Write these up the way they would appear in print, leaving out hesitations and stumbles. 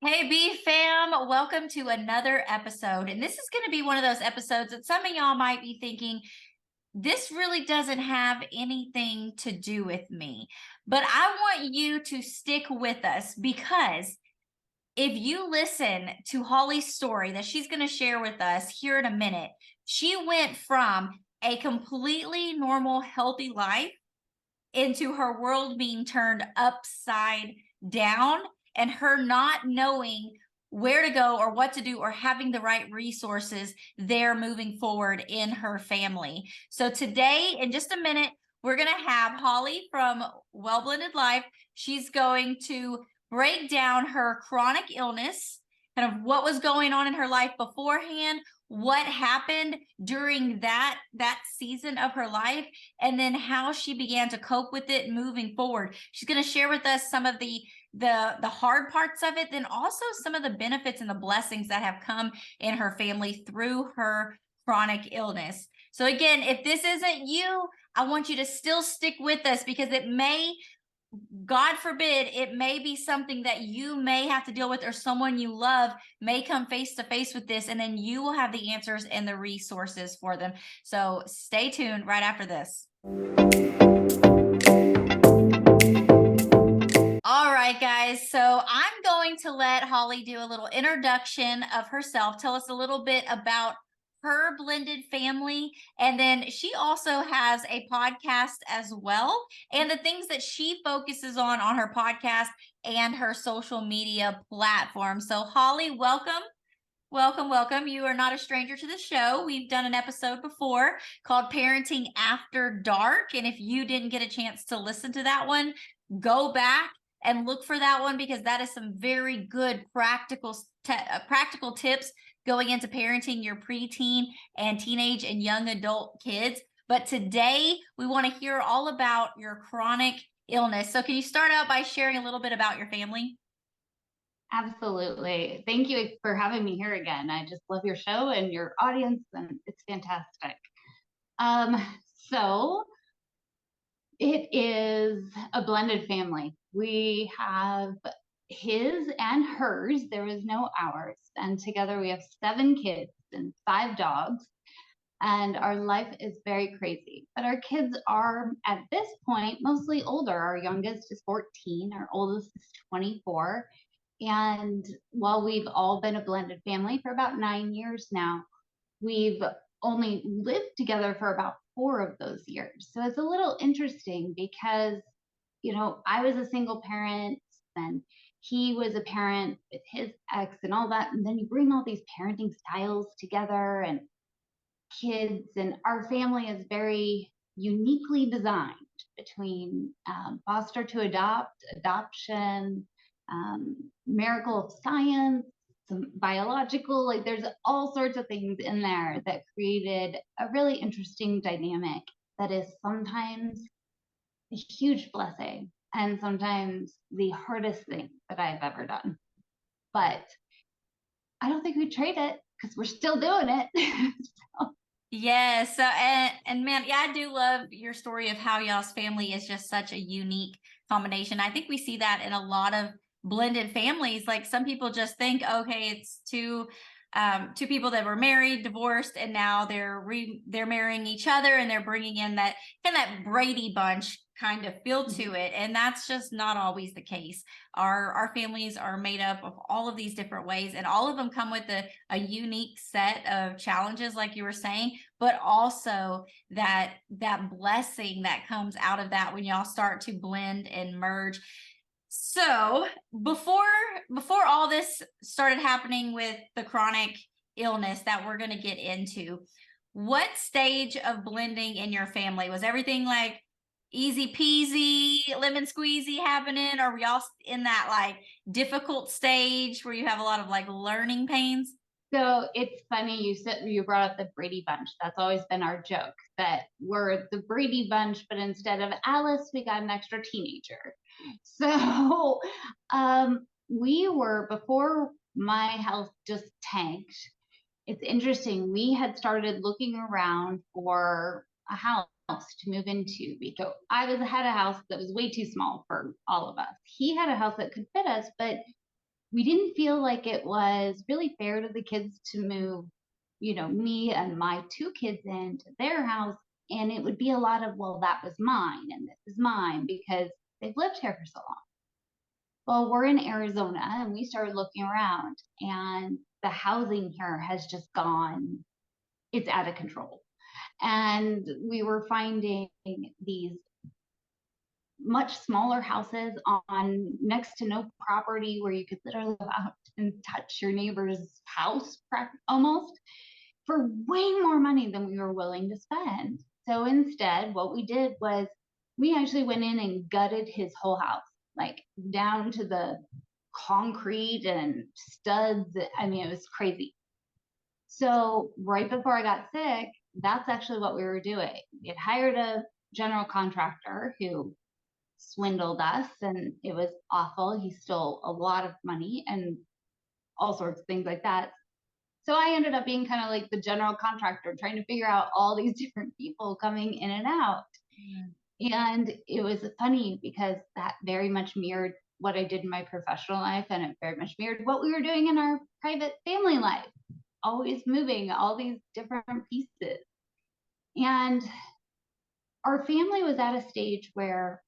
Hey, B fam, welcome to another episode. And this is going to be one of those episodes that some of y'all might be thinking, this really doesn't have anything to do with me. But I want you to stick with us because if you listen to Holly's story that she's going to share with us here in a minute, she went from a completely normal, healthy life into her world being turned upside down and her not knowing where to go or what to do or having the right resources there moving forward in her family. So today, in just a minute, we're going to have Holly from Well Blended Life. She's going to break down her chronic illness, kind of what was going on in her life beforehand, what happened during that season of her life, and then how she began to cope with it moving forward. She's going to share with us some of the hard parts of it, then also some of the benefits and the blessings that have come in her family through her chronic illness. So again, if this isn't you, I want you to still stick with us because it may, God forbid, it may be something that you may have to deal with, or someone you love may come face to face with this, and then you will have the answers and the resources for them. So stay tuned right after this. All right, guys. So I'm going to let Holly do a little introduction of herself, tell us a little bit about her blended family. And then she also has a podcast as well, and the things that she focuses on her podcast and her social media platform. So, Holly, welcome. Welcome, welcome. You are not a stranger to the show. We've done an episode before called Parenting After Dark. And if you didn't get a chance to listen to that one, go back and look for that one because that is some very good practical tips going into parenting your preteen and teenage and young adult kids. But today we want to hear all about your chronic illness. So can you start out by sharing a little bit about your family? Absolutely. Thank you for having me here again. I just love your show and your audience, and it's fantastic. So it is a blended family. We have his and hers. There is no ours. And together we have 7 kids and 5 dogs. And our life is very crazy. But our kids are, at this point, mostly older. Our youngest is 14, our oldest is 24. And while we've all been a blended family for about 9 years now, we've only lived together for about 4 of those years. So it's a little interesting because, I was a single parent and he was a parent with his ex and all that. And then you bring all these parenting styles together and kids, and our family is very uniquely designed between foster to adopt, adoption, miracle of science, some biological, like there's all sorts of things in there that created a really interesting dynamic that is sometimes a huge blessing and sometimes the hardest thing that I've ever done. But I don't think we trade it because we're still doing it. So, Yes. So, and man, yeah, I do love your story of how y'all's family is just such a unique combination. I think we see that in a lot of blended families. Like some people just think, okay, it's two people that were married, divorced, and now they're marrying each other, and they're bringing in that Brady Bunch kind of feel to it, and that's just not always the case. Our families are made up of all of these different ways, and all of them come with a unique set of challenges, like you were saying, but also that blessing that comes out of that when y'all start to blend and merge. So before all this started happening with the chronic illness that we're going to get into, what stage of blending in your family was everything like easy peasy, lemon squeezy happening, or were y'all in that like difficult stage where you have a lot of like learning pains? So it's funny you brought up the Brady Bunch. That's always been our joke that we're the Brady Bunch, but instead of Alice, we got an extra teenager. So we were, before my health just tanked. It's interesting. We had started looking around for a house to move into because had a house that was way too small for all of us. He had a house that could fit us, but we didn't feel like it was really fair to the kids to move, me and my two kids into their house. And it would be a lot of, well, that was mine and this is mine because they've lived here for so long. Well, we're in Arizona and we started looking around, and the housing here has just gone, it's out of control. And we were finding these much smaller houses on next to no property where you could literally go out and touch your neighbor's house almost for way more money than we were willing to spend. So instead, what we did was we actually went in and gutted his whole house, like down to the concrete and studs. I mean, it was crazy. So right before I got sick, that's actually what we were doing. We had hired a general contractor who swindled us, and it was awful. He stole a lot of money and all sorts of things like that. So I ended up being kind of like the general contractor, trying to figure out all these different people coming in and out. And it was funny because that very much mirrored what I did in my professional life, and it very much mirrored what we were doing in our private family life, always moving all these different pieces. And our family was at a stage where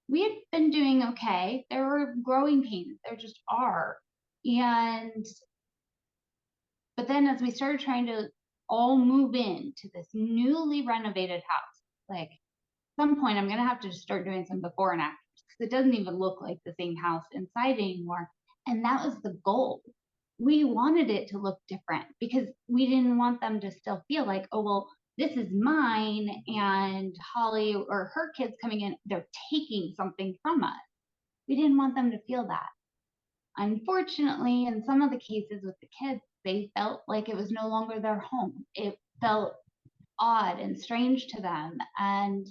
we had been doing okay. There were growing pains, there just are. And but then as we started trying to all move into this newly renovated house, like at some point I'm gonna have to start doing some before and afters because it doesn't even look like the same house inside anymore. And that was the goal. We wanted it to look different because we didn't want them to still feel like, oh, well, this is mine, and Holly or her kids coming in, they're taking something from us. We didn't want them to feel that. Unfortunately, in some of the cases with the kids, they felt like it was no longer their home. It felt odd and strange to them. And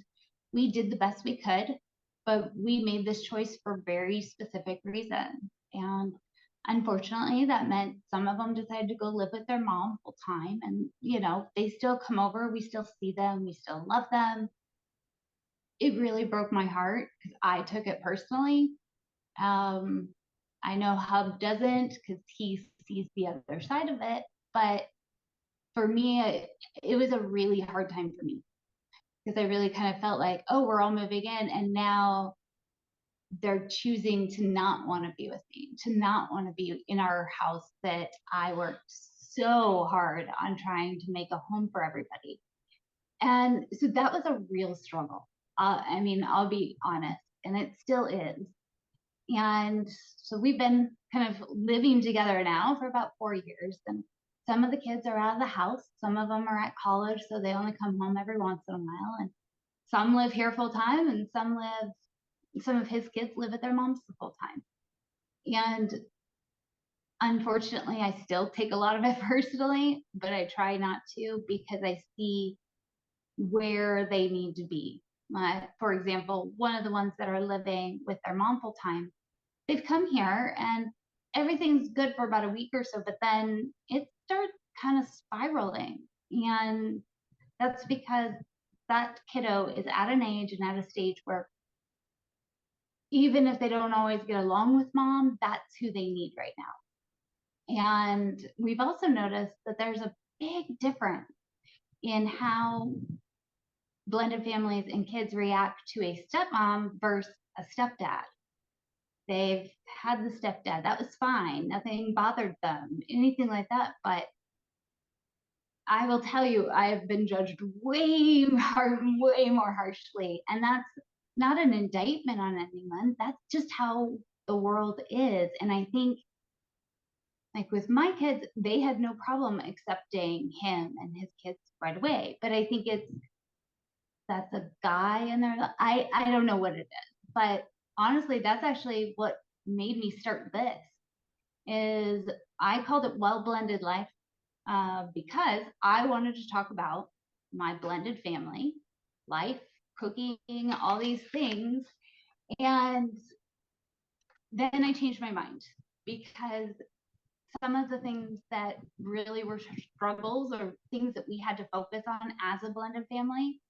we did the best we could, but we made this choice for very specific reasons. And unfortunately, that meant some of them decided to go live with their mom full time. And, they still come over, we still see them, we still love them. It really broke my heart because I took it personally. I know Hub doesn't because he sees the other side of it. But for me, it was a really hard time for me because I really kind of felt like, oh, we're all moving in, and now they're choosing to not want to be with me, to not want to be in our house that I worked so hard on trying to make a home for everybody. And so that was a real struggle. I mean, I'll be honest, and it still is. And so we've been kind of living together now for about 4 years. And some of the kids are out of the house. Some of them are at college, so they only come home every once in a while. And some live here full time, and some of his kids live at their mom's full time. And unfortunately, I still take a lot of it personally, but I try not to because I see where they need to be. For example, one of the ones that are living with their mom full time, they've come here and everything's good for about a week or so, but then it starts kind of spiraling. And that's because that kiddo is at an age and at a stage where even if they don't always get along with mom, that's who they need right now. And we've also noticed that there's a big difference in how blended families and kids react to a stepmom versus a stepdad. They've had the stepdad, that was fine, nothing bothered them, anything like that. But I will tell you, I have been judged way more harshly. And that's not an indictment on anyone. That's just how the world is. And I think, like with my kids, they had no problem accepting him and his kids right away. But I think that's a guy in there. I don't know what it is. But honestly, that's actually what made me start this. Is I called it Well Blended Life because I wanted to talk about my blended family life, cooking, all these things. And then I changed my mind because some of the things that really were struggles or things that we had to focus on as a blended family,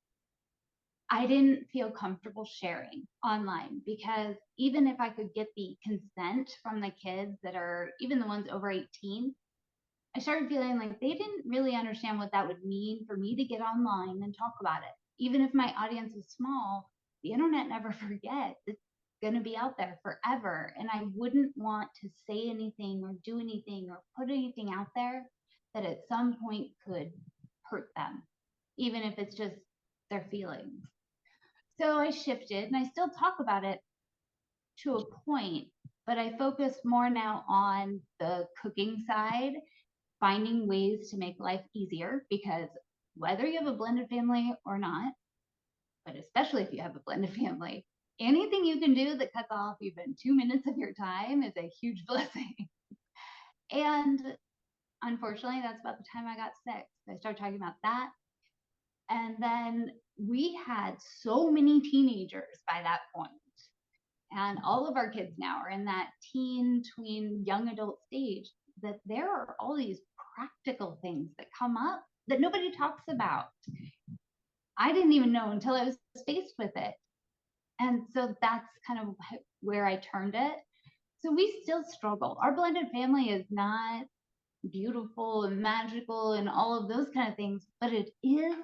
I didn't feel comfortable sharing online, because even if I could get the consent from the kids that are, even the ones over 18, I started feeling like they didn't really understand what that would mean for me to get online and talk about it. Even if my audience was small, the internet never forgets. It's going to be out there forever. And I wouldn't want to say anything or do anything or put anything out there that at some point could hurt them, even if it's just their feelings. So I shifted, and I still talk about it to a point, but I focus more now on the cooking side, finding ways to make life easier, because whether you have a blended family or not, but especially if you have a blended family, anything you can do that cuts off even 2 minutes of your time is a huge blessing. And unfortunately, that's about the time I got sick. So I started talking about that. And then we had so many teenagers by that point. And all of our kids now are in that teen, tween, young adult stage, that there are all these practical things that come up that nobody talks about. I didn't even know until I was faced with it. And so that's kind of where I turned it. So we still struggle. Our blended family is not beautiful and magical and all of those kind of things, but it is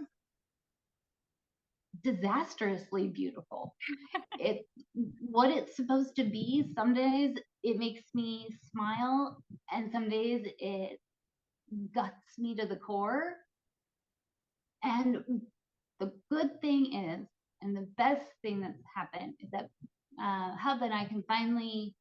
disastrously beautiful. It's what it's supposed to be. Some days it makes me smile, and some days it guts me to the core. And the good thing is, and the best thing that's happened, is that Hub and I can finally,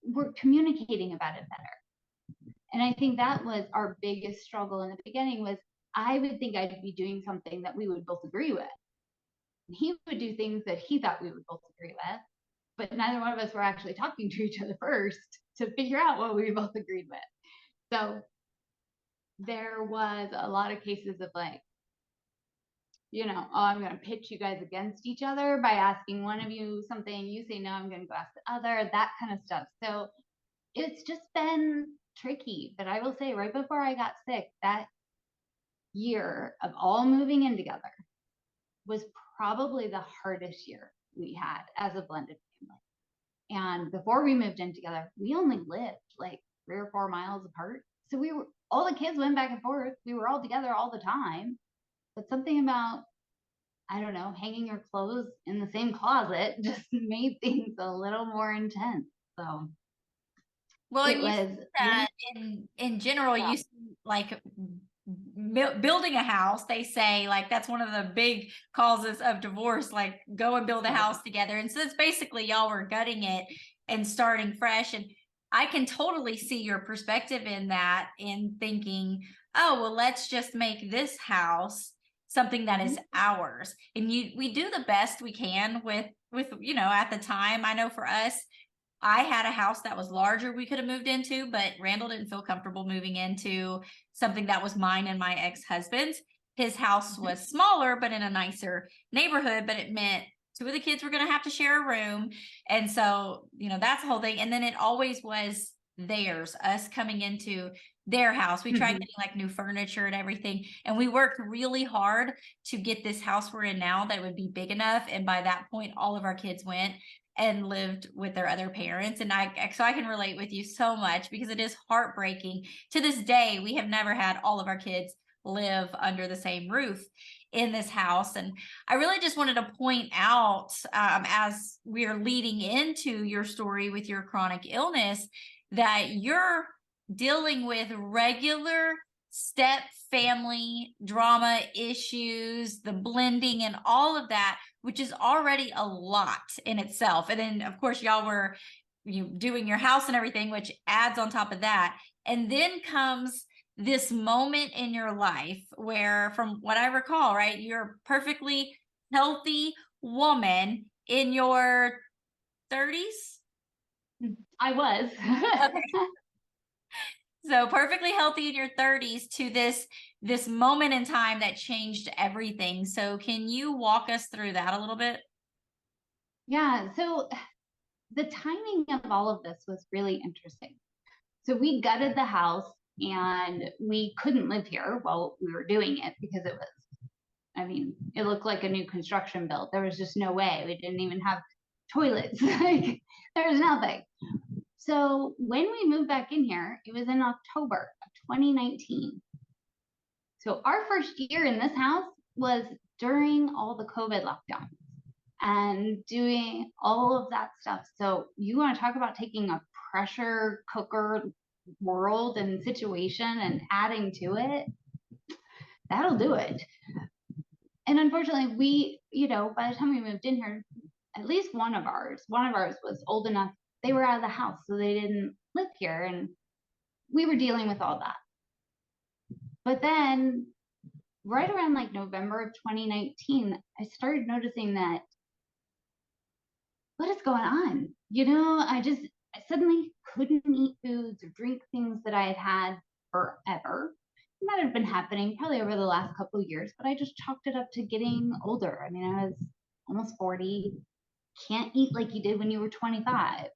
we're communicating about it better. And I think that was our biggest struggle in the beginning, was I would think I'd be doing something that we would both agree with. And he would do things that he thought we would both agree with, but neither one of us were actually talking to each other first to figure out what we both agreed with. So there was a lot of cases of like, oh, I'm going to pitch you guys against each other by asking one of you something. You say no, I'm going to go ask the other, that kind of stuff. So it's just been tricky. But I will say, right before I got sick, that year of all moving in together was probably the hardest year we had as a blended family. And before we moved in together, we only lived like 3 or 4 miles apart. So we were, all the kids went back and forth. We were all together all the time. But something about, I don't know, hanging your clothes in the same closet just made things a little more intense. So Well, it and you was see that in general, yeah. you see like building a house. They say like that's one of the big causes of divorce. Like go and build a house together, and so it's basically y'all were gutting it and starting fresh. And I can totally see your perspective in that, in thinking, oh well, let's just make this house something that is ours. And we do the best we can with at the time. I know for us, I had a house that was larger we could have moved into, but Randall didn't feel comfortable moving into something that was mine and my ex-husband's. His house was smaller, but in a nicer neighborhood, but it meant 2 of the kids were going to have to share a room. And so, that's the whole thing. And then it always was theirs, us coming into their house. We tried getting like new furniture and everything. And we worked really hard to get this house we're in now that would be big enough. And by that point, all of our kids went and lived with their other parents. And so I can relate with you so much, because it is heartbreaking. To this day, we have never had all of our kids live under the same roof in this house. And I really just wanted to point out, as we're leading into your story with your chronic illness, that you're dealing with regular step family drama issues, the blending and all of that, which is already a lot in itself. And then of course y'all were doing your house and everything, which adds on top of that. And then comes this moment in your life where, from what I recall, right, you're a perfectly healthy woman in your 30s. I was. Okay. So perfectly healthy in your 30s to this moment in time that changed everything. So can you walk us through that a little bit? Yeah. So the timing of all of this was really interesting. So we gutted the house, and we couldn't live here while we were doing it because it was I mean, it looked like a new construction build. There was just no way. We didn't even have toilets. Like, there was nothing. So when we moved back in here, it was in October of 2019. So our first year in this house was during all the COVID lockdowns and doing all of that stuff. So you want to talk about taking a pressure cooker world and situation and adding to it, that'll do it. And unfortunately, we, by the time we moved in here, at least one of ours was old enough. They were out of the house, so they didn't live here. And we were dealing with all that. But then right around like November of 2019, I started noticing that what is going on? I suddenly couldn't eat foods or drink things that I had had forever. And that had been happening probably over the last couple of years, but I just chalked it up to getting older. I mean, I was almost 40, can't eat like you did when you were 25.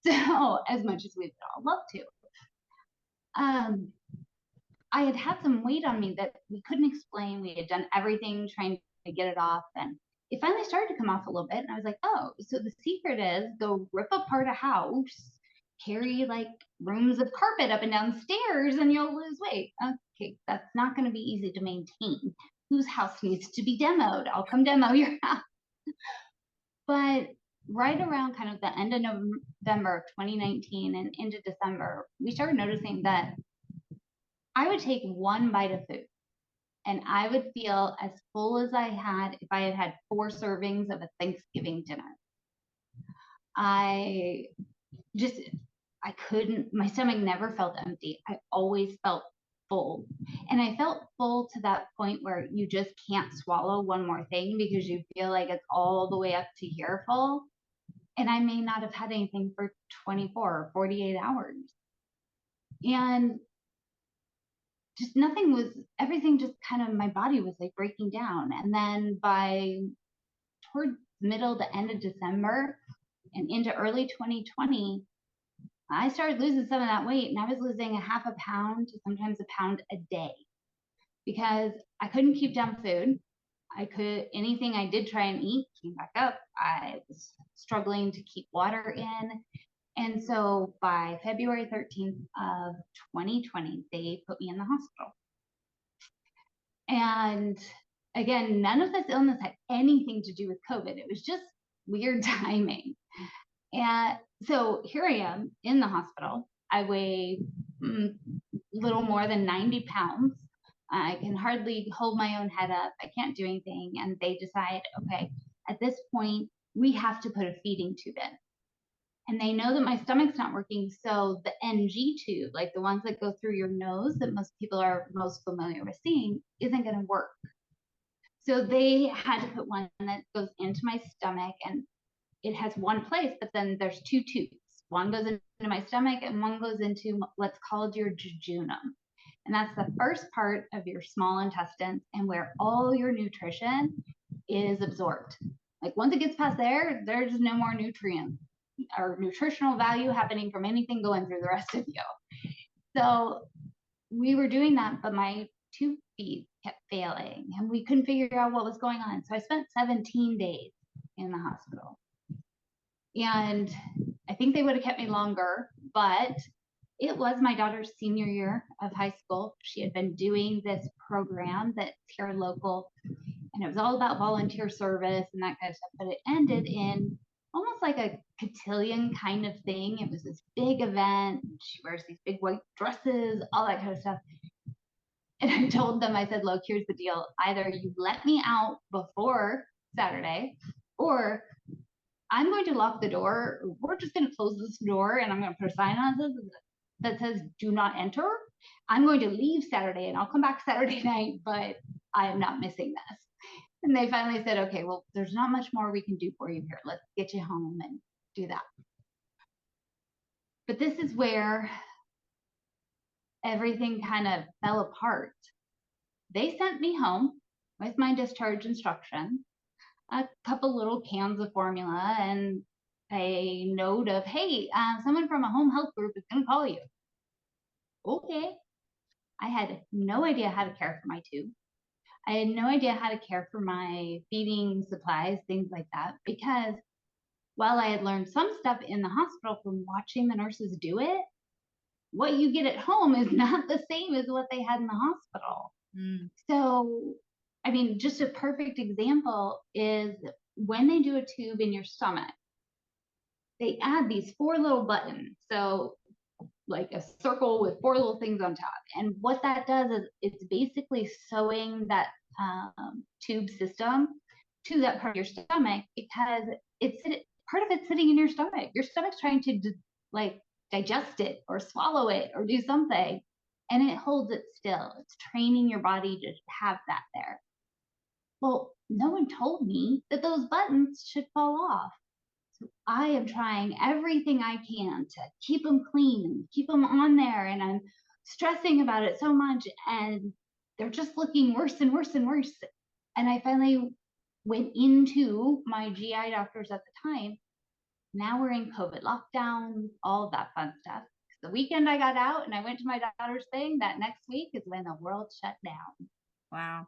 So as much as we'd all love to. I had some weight on me that we couldn't explain. We had done everything trying to get it off, and it finally started to come off a little bit. And I was like, oh, so the secret is go rip apart a house, carry like rooms of carpet up and down stairs, and you'll lose weight. Okay, that's not going to be easy to maintain. Whose house needs to be demoed? I'll come demo your house. But right around kind of the end of November of 2019 and into December, we started noticing that I would take one bite of food and I would feel as full as I had if I had had 4 servings of a Thanksgiving dinner. I couldn't, my stomach never felt empty. I always felt full. And I felt full to that point where you just can't swallow one more thing because you feel like it's all the way up to here full. And I may not have had anything for 24 or 48 hours. And just everything just kind of, my body was like breaking down. And then toward middle to end of December and into early 2020, I started losing some of that weight, and I was losing a half a pound to sometimes a pound a day because I couldn't keep down food. Anything I did try and eat came back up. I was struggling to keep water in. And so by February 13th of 2020, they put me in the hospital. And again, none of this illness had anything to do with COVID. It was just weird timing. And so here I am in the hospital. I weigh a little more than 90 pounds. I can hardly hold my own head up. I can't do anything. And they decide, okay, at this point, we have to put a feeding tube in. And they know that my stomach's not working. So the NG tube, like the ones that go through your nose that most people are most familiar with seeing, isn't going to work. So they had to put one that goes into my stomach, and it has one place, but then there's 2 tubes. One goes into my stomach and one goes into what's called your jejunum. And that's the first part of your small intestines and where all your nutrition is absorbed. Like once it gets past there, there's no more nutrients or nutritional value happening from anything going through the rest of you. So we were doing that, but my tube feed kept failing and we couldn't figure out what was going on. So I spent 17 days in the hospital. And I think they would have kept me longer, but it was my daughter's senior year of high school. She had been doing this program that's here local, and it was all about volunteer service and that kind of stuff, but it ended in almost like a cotillion kind of thing. It was this big event. She wears these big white dresses, all that kind of stuff. And I told them, I said, look, here's the deal. Either you let me out before Saturday, or I'm going to lock the door. We're just going to close this door, and I'm going to put a sign on this that says, do not enter. I'm going to leave Saturday, and I'll come back Saturday night, but I am not missing this. And they finally said, okay, well, there's not much more we can do for you here. Let's get you home and do that. But this is where everything kind of fell apart. They sent me home with my discharge instructions, a couple little cans of formula, and a note of, hey, someone from a home health group is going to call you. Okay. I had no idea how to care for my tube. I had no idea how to care for my feeding supplies, things like that, because while I had learned some stuff in the hospital from watching the nurses do it, what you get at home is not the same as what they had in the hospital. Mm. So, I mean, just a perfect example is when they do a tube in your stomach, they add these 4 little buttons. So, like a circle with 4 little things on top. And what that does is it's basically sewing that tube system to that part of your stomach, because it's part of it's sitting in your stomach. Your stomach's trying to like digest it or swallow it or do something, and it holds it still. It's training your body to have that there. Well, no one told me that those buttons should fall off. So I am trying everything I can to keep them clean and keep them on there. And I'm stressing about it so much. And they're just looking worse and worse and worse. And I finally went into my GI doctors at the time. Now we're in COVID lockdown, all of that fun stuff. The weekend I got out and I went to my daughter's thing, that next week is when the world shut down. Wow.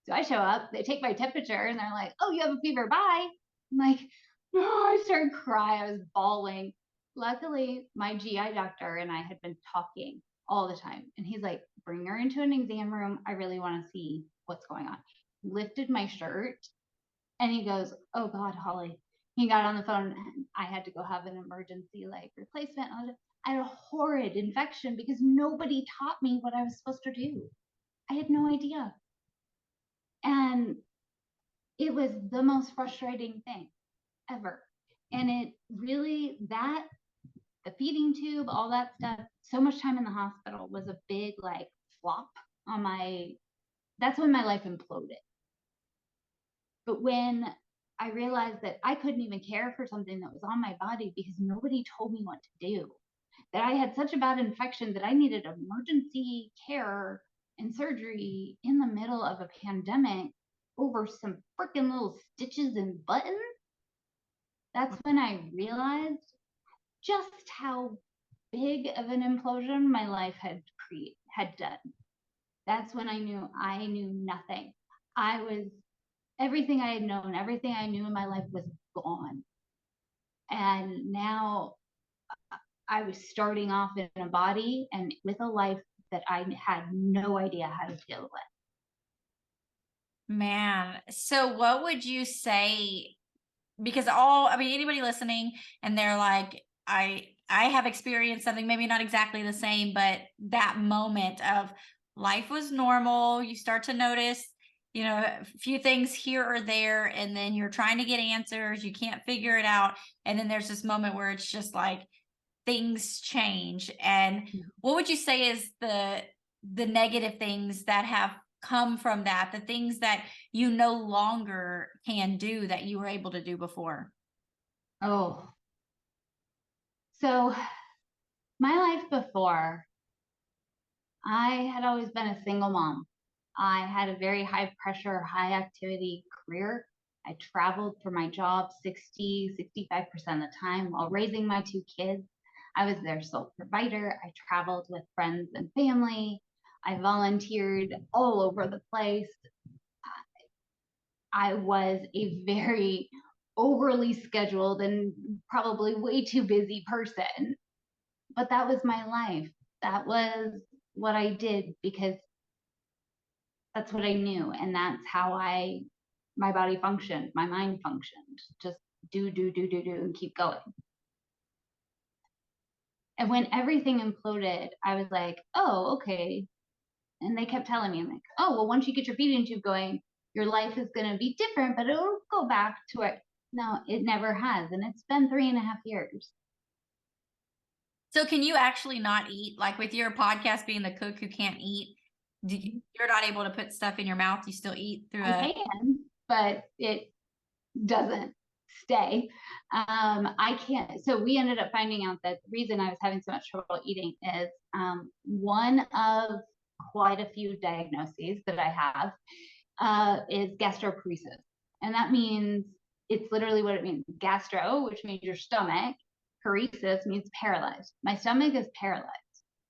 So I show up, they take my temperature, and they're like, "Oh, you have a fever, bye." I'm like, "No," I started crying. I was bawling. Luckily, my GI doctor and I had been talking all the time. And he's like, "Bring her into an exam room. I really want to see what's going on." Lifted my shirt and he goes, "Oh God, Holly." He got on the phone and I had to go have an emergency like replacement. I had a horrid infection because nobody taught me what I was supposed to do. I had no idea. And it was the most frustrating thing ever. And it really, the feeding tube, all that stuff, so much time in the hospital was a big like flop on that's when my life imploded. But when I realized that I couldn't even care for something that was on my body because nobody told me what to do, that I had such a bad infection that I needed emergency care and surgery in the middle of a pandemic over some freaking little stitches and buttons, that's when I realized just how big of an implosion my life had done. That's when I knew nothing. Everything I had known, everything I knew in my life was gone. And now I was starting off in a body and with a life that I had no idea how to deal with. Man, so what would you say? Because anybody listening and they're like, I have experienced something, maybe not exactly the same, but that moment of life was normal. You start to notice, a few things here or there, and then you're trying to get answers. You can't figure it out. And then there's this moment where it's just like things change. And what would you say is the negative things that have come from that, the things that you no longer can do that you were able to do before? Oh, so my life before, I had always been a single mom. I had a very high pressure, high activity career. I traveled for my job 65% of the time while raising my 2 kids. I was their sole provider. I traveled with friends and family. I volunteered all over the place. I was a very overly scheduled and probably way too busy person. But that was my life. That was what I did because that's what I knew. And that's how my body functioned, my mind functioned. Just do, and keep going. And when everything imploded, I was like, "Oh, okay." And they kept telling me, I'm like, "Oh, well, once you get your feeding tube going, your life is going to be different, but it'll go back to it." No, it never has. And it's been 3.5 years. So can you actually not eat? Like with your podcast being the cook who can't eat, you're not able to put stuff in your mouth. You still eat through I can, but it doesn't stay. I can't. So we ended up finding out that the reason I was having so much trouble eating is one of quite a few diagnoses that I have is gastroparesis. And that means, it's literally what it means. Gastro, which means your stomach, paresis means paralyzed. My stomach is paralyzed.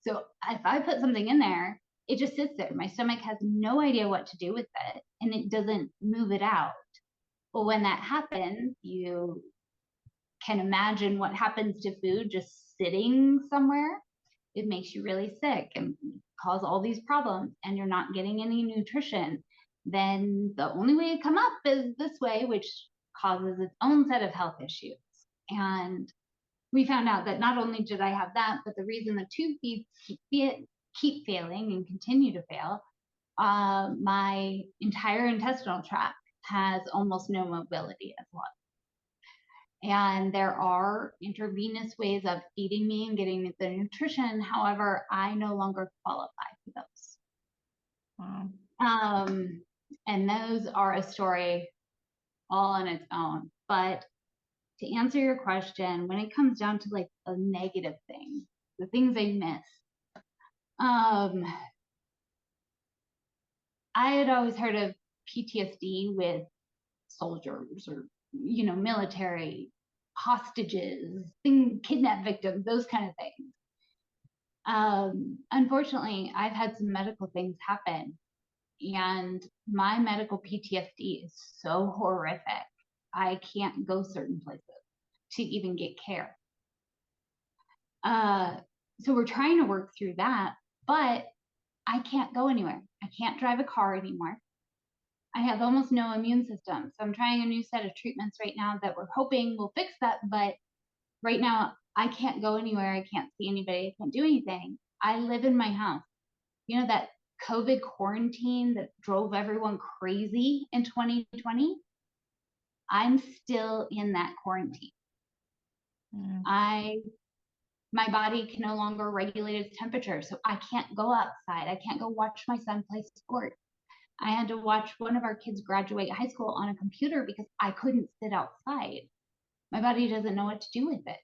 So if I put something in there, it just sits there. My stomach has no idea what to do with it, and it doesn't move it out. Well, when that happens, you can imagine what happens to food just sitting somewhere. It makes you really sick and cause all these problems, and you're not getting any nutrition. Then the only way to come up is this way, which causes its own set of health issues. And we found out that not only did I have that, but the reason the tube feeds keep failing and continue to fail, my entire intestinal tract has almost no mobility as well. And there are intravenous ways of feeding me and getting the nutrition. However, I no longer qualify for those. Wow. And those are a story all on its own. But to answer your question, when it comes down to like a negative thing, the things I miss, I had always heard of PTSD with soldiers or, military hostages, kidnap victims, those kind of things. Unfortunately, I've had some medical things happen, and my medical PTSD is so horrific. I can't go certain places to even get care. So we're trying to work through that, but I can't go anywhere. I can't drive a car anymore. I have almost no immune system. So I'm trying a new set of treatments right now that we're hoping will fix that. But right now, I can't go anywhere. I can't see anybody. I can't do anything. I live in my house. You know, that COVID quarantine that drove everyone crazy in 2020? I'm still in that quarantine. My body can no longer regulate its temperature. So I can't go outside. I can't go watch my son play sports. I had to watch one of our kids graduate high school on a computer because I couldn't sit outside. My body doesn't know what to do with it.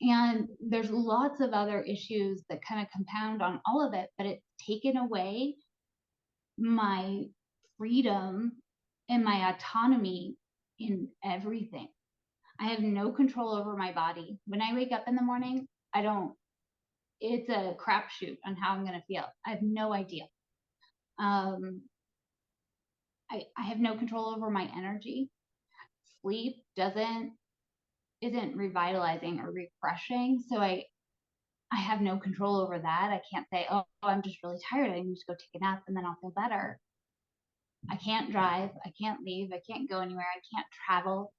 And there's lots of other issues that kind of compound on all of it, but it's taken away my freedom and my autonomy in everything. I have no control over my body. When I wake up in the morning, it's a crapshoot on how I'm going to feel. I have no idea. I have no control over my energy. Sleep isn't revitalizing or refreshing. So I have no control over that. I can't say, oh, I'm just really tired. I need to go take a nap and then I'll feel better. I can't drive. I can't leave. I can't go anywhere. I can't travel.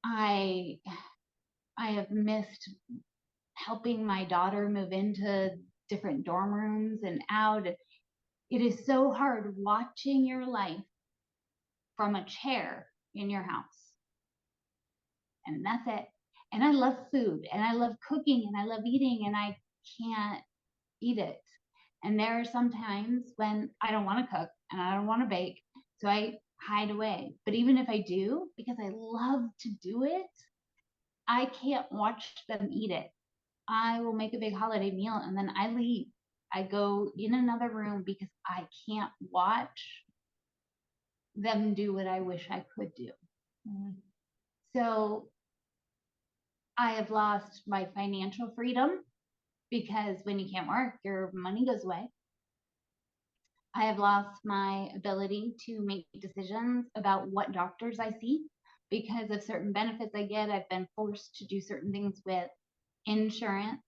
I have missed helping my daughter move into different dorm rooms and out. It is so hard watching your life from a chair in your house. And that's it. And I love food and I love cooking and I love eating, and I can't eat it. And there are some times when I don't want to cook and I don't want to bake. So I hide away. But even if I do, because I love to do it, I can't watch them eat it. I will make a big holiday meal and then I leave. I go in another room because I can't watch them do what I wish I could do. So I have lost my financial freedom because when you can't work, your money goes away. I have lost my ability to make decisions about what doctors I see because of certain benefits I get. I've been forced to do certain things with insurance.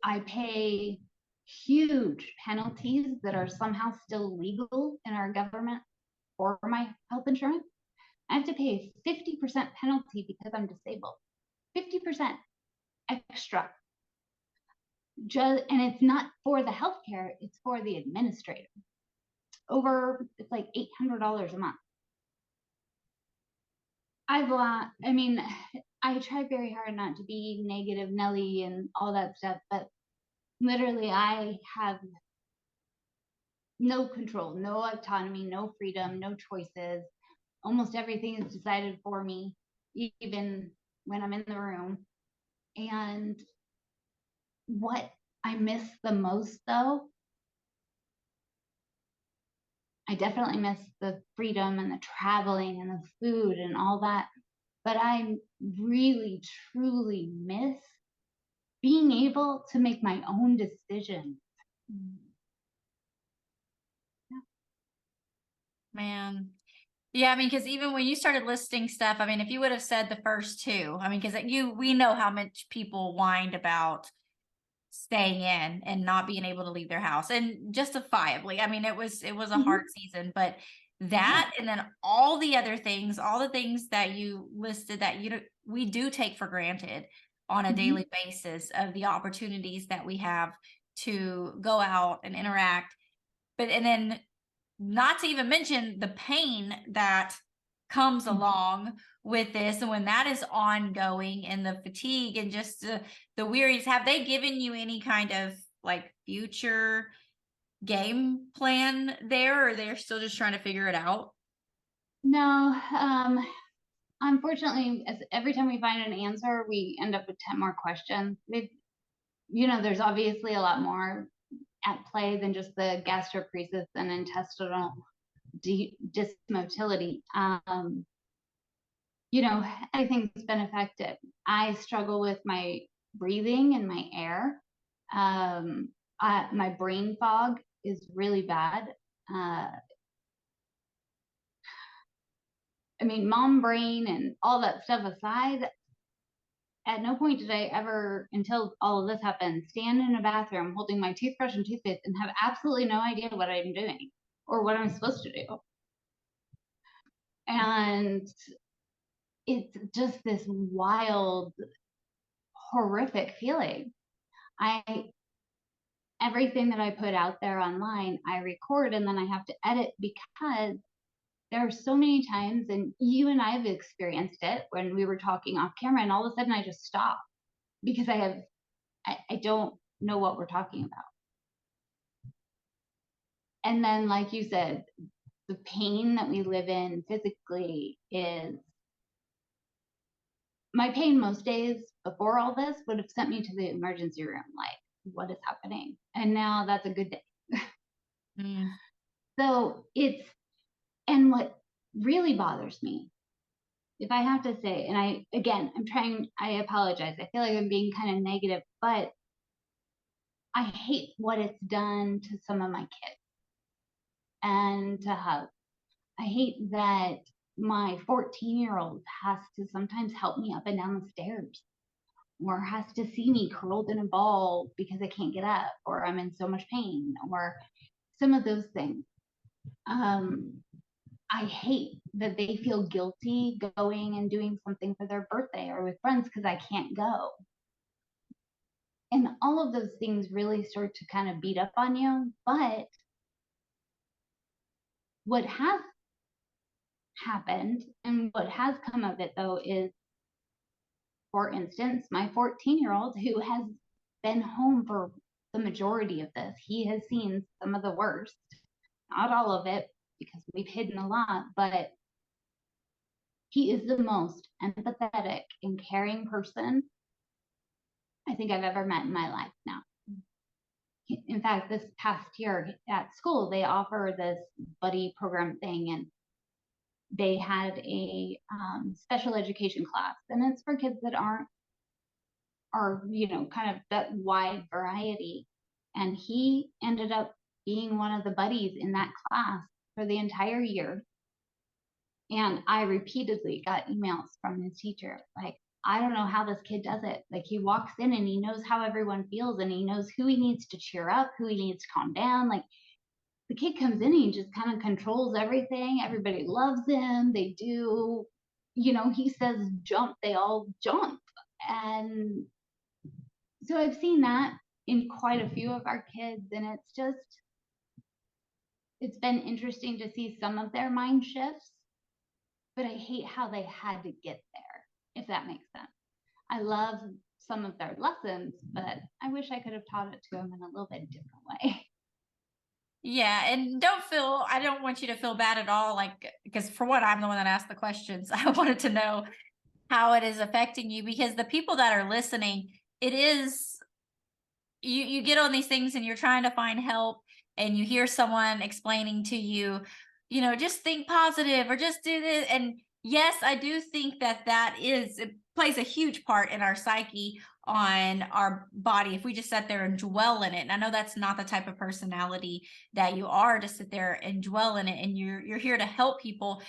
I pay huge penalties that are somehow still legal in our government for my health insurance. I have to pay a 50% penalty because I'm disabled. 50% extra. And it's not for the healthcare, it's for the administrator. It's like $800 a month. I try very hard not to be negative Nelly and all that stuff, but literally I have no control, no autonomy, no freedom, no choices. Almost everything is decided for me, even when I'm in the room. And what I miss the most, though, I definitely miss the freedom and the traveling and the food and all that. But I really, truly miss being able to make my own decisions. Man. Yeah, I mean, because even when you started listing stuff, I mean, if you would have said the first two, I mean, because we know how much people whined about staying in and not being able to leave their house, and justifiably. I mean, it was a hard season, but that and then all the other things, all the things that you listed that we do take for granted on a daily basis, of the opportunities that we have to go out and interact. But and then not to even mention the pain that comes along with this, and when that is ongoing, and the fatigue and just the weariness. Have they given you any kind of like future game plan there, or they're still just trying to figure it out? No, unfortunately, every time we find an answer, we end up with 10 more questions. There's obviously a lot more at play than just the gastroparesis and intestinal dysmotility. Everything's been affected. I struggle with my breathing and my air. My brain fog is really bad. Mom brain and all that stuff aside, at no point did I ever, until all of this happened, stand in a bathroom holding my toothbrush and toothpaste and have absolutely no idea what I'm doing or what I'm supposed to do. And it's just this wild, horrific feeling. Everything that I put out there online, I record and then I have to edit, because there are so many times, and you and I have experienced it when we were talking off camera, and all of a sudden I just stop because I don't know what we're talking about. And then, like you said, the pain that we live in physically is, my pain most days before all this would have sent me to the emergency room, like, what is happening? And now that's a good day. So and what really bothers me, if I have to say, and I apologize. I feel like I'm being kind of negative, but I hate what it's done to some of my kids and to Hub. I hate that my 14-year-old has to sometimes help me up and down the stairs, or has to see me curled in a ball because I can't get up, or I'm in so much pain, or some of those things. I hate that they feel guilty going and doing something for their birthday or with friends because I can't go. And all of those things really start to kind of beat up on you. But what has happened and what has come of it, though, is, for instance, my 14-year-old, who has been home for the majority of this, he has seen some of the worst, not all of it, because we've hidden a lot, but he is the most empathetic and caring person I think I've ever met in my life now. In fact, this past year at school, they offer this buddy program thing, and they had a special education class, and it's for kids that are kind of that wide variety. And he ended up being one of the buddies in that class for the entire year. And I repeatedly got emails from his teacher, like, I don't know how this kid does it. Like, he walks in and he knows how everyone feels, and he knows who he needs to cheer up, who he needs to calm down. Like, the kid comes in and he just kind of controls everything. Everybody loves him. They do, he says jump, they all jump. And so I've seen that in quite a few of our kids, and it's been interesting to see some of their mind shifts, but I hate how they had to get there, if that makes sense. I love some of their lessons, but I wish I could have taught it to them in a little bit different way. Yeah, and I don't want you to feel bad at all, like, because for one, I'm the one that asked the questions. I wanted to know how it is affecting you, because the people that are listening, it is, you get on these things and you're trying to find help, and you hear someone explaining to you, just think positive or just do this. And yes, I do think that is plays a huge part in our psyche, on our body, if we just sit there and dwell in it. And I know that's not the type of personality that you are, to sit there and dwell in it, and you're here to help people.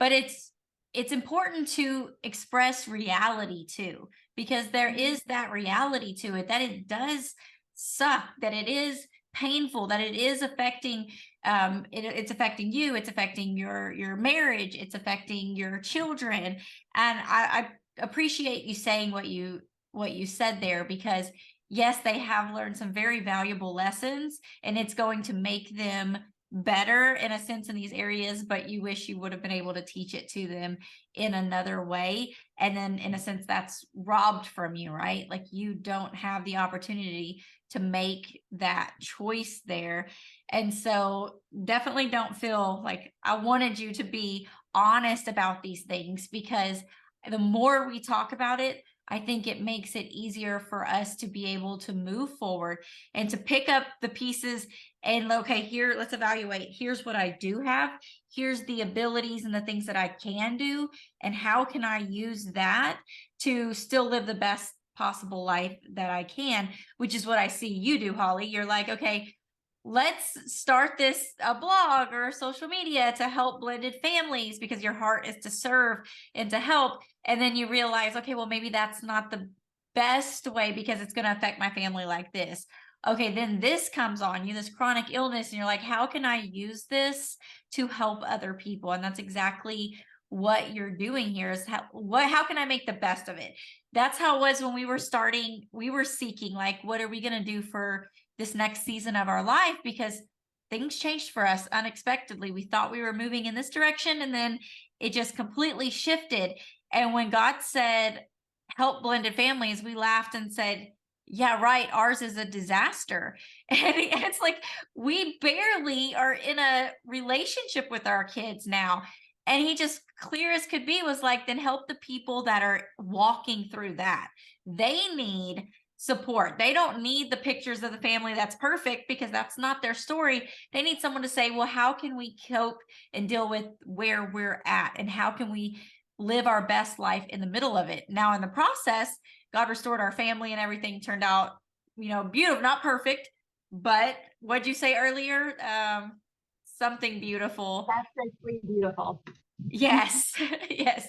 But it's important to express reality too, because there is that reality to it, that it does suck, that it is painful, that it is affecting, it's affecting you, it's affecting your marriage, it's affecting your children. And I appreciate you saying what you said there, because yes, they have learned some very valuable lessons, and it's going to make them better in a sense in these areas, but you wish you would have been able to teach it to them in another way. And then in a sense, that's robbed from you, right? Like, you don't have the opportunity to make that choice there. And so definitely don't feel like, I wanted you to be honest about these things, because the more we talk about it, I think it makes it easier for us to be able to move forward and to pick up the pieces and, okay, here, let's evaluate. Here's what I do have. Here's the abilities and the things that I can do. And how can I use that to still live the best possible life that I can, which is what I see you do, Holly. You're like, okay, let's start this a blog or social media to help blended families, because your heart is to serve and to help. And then you realize, okay, well, maybe that's not the best way, because it's going to affect my family like this. Okay, then this comes on you, this chronic illness, and you're like, how can I use this to help other people? And that's exactly what you're doing here, is how can I make the best of it? That's how it was when we were starting. We were seeking, like, what are we going to do for this next season of our life? Because things changed for us unexpectedly. We thought we were moving in this direction, and then it just completely shifted. And when God said, help blended families, we laughed and said, yeah, right, ours is a disaster. And it's like, we barely are in a relationship with our kids now. And he just, clear as could be, was like, then help the people that are walking through that. They need support. They don't need the pictures of the family that's perfect, because that's not their story. They need someone to say, well, how can we cope and deal with where we're at? And how can we live our best life in the middle of it? Now, in the process, God restored our family, and everything turned out, beautiful, not perfect, but what'd you say earlier? Something beautiful. That's actually beautiful. Yes. Yes.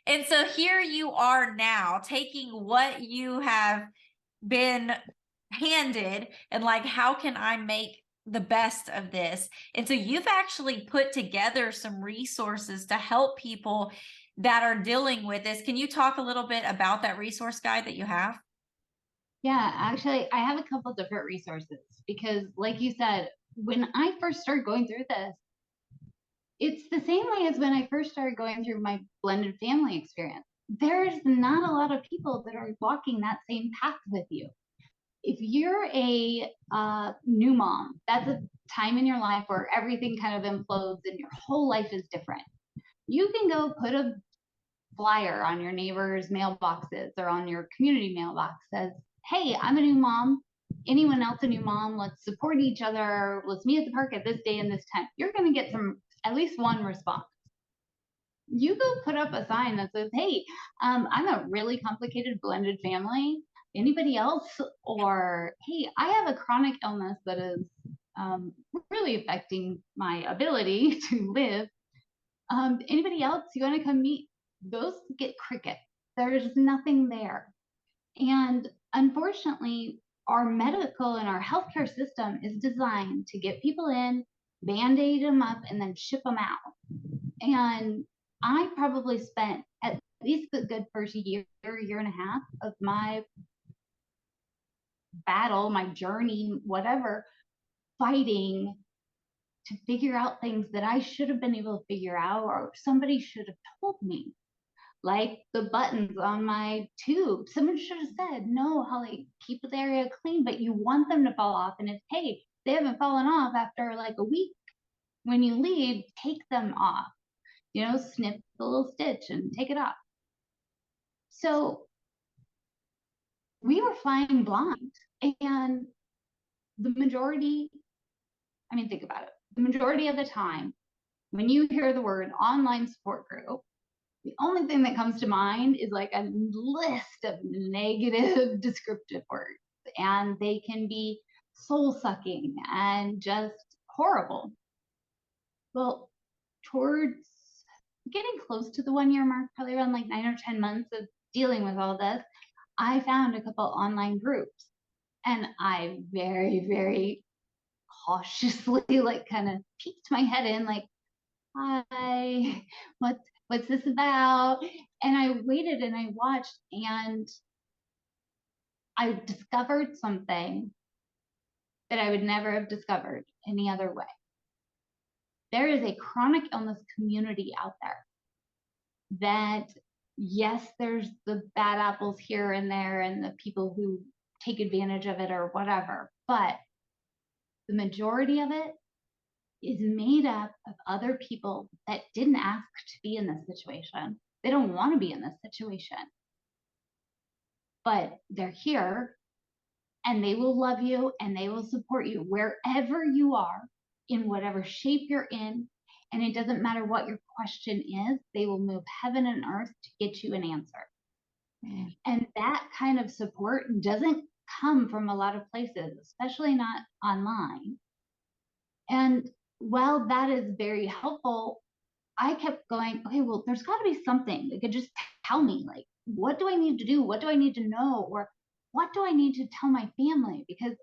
And so here you are now, taking what you have been handed, and like, how can I make the best of this? And so you've actually put together some resources to help people that are dealing with this. Can you talk a little bit about that resource guide that you have? Yeah, actually, I have a couple different resources because, like you said, when I first started going through this, it's the same way as when I first started going through my blended family experience. There's not a lot of people that are walking that same path with you. If you're a new mom, that's a time in your life where everything kind of implodes and your whole life is different. You can go put a flyer on your neighbors' mailboxes or on your community mailbox that says, hey, I'm a new mom. Anyone else a new mom? Let's support each other. Let's meet at the park at this day and this time. You're going to get at least one response. You go put up a sign that says, hey, I'm a really complicated blended family. Anybody else? Or, hey, I have a chronic illness that is really affecting my ability to live. Anybody else? You want to come meet? Those get cricket. There's nothing there. And unfortunately, our medical and our healthcare system is designed to get people in, band-aid them up, and then ship them out. And I probably spent at least a good first year and a half of my battle, my journey, whatever, fighting to figure out things that I should have been able to figure out, or somebody should have told me. Like the buttons on my tube. Someone should have said, no, Holly, keep the area clean, but you want them to fall off. And if, hey, they haven't fallen off after like a week, when you leave, take them off. Snip the little stitch and take it off. So we were flying blind. And the majority, think about it. The majority of the time, when you hear the word online support group, The only thing that comes to mind is like a list of negative descriptive words, and they can be soul sucking and just horrible. Well, towards getting close to the 1 year mark, probably around like 9 or 10 months of dealing with all this, I found a couple online groups, and I very, very cautiously like kind of peeked my head in, like, hi, what's this about? And I waited and I watched, and I discovered something that I would never have discovered any other way. There is a chronic illness community out there that, yes, there's the bad apples here and there and the people who take advantage of it or whatever, but the majority of it is made up of other people that didn't ask to be in this situation. They don't want to be in this situation, but they're here, and they will love you and they will support you wherever you are, in whatever shape you're in. And it doesn't matter what your question is, they will move heaven and earth to get you an answer. And that kind of support doesn't come from a lot of places, especially not online. And while that is very helpful, I kept going, okay, well, there's got to be something that could just tell me, like, what do I need to do? What do I need to know? Or what do I need to tell my family? Because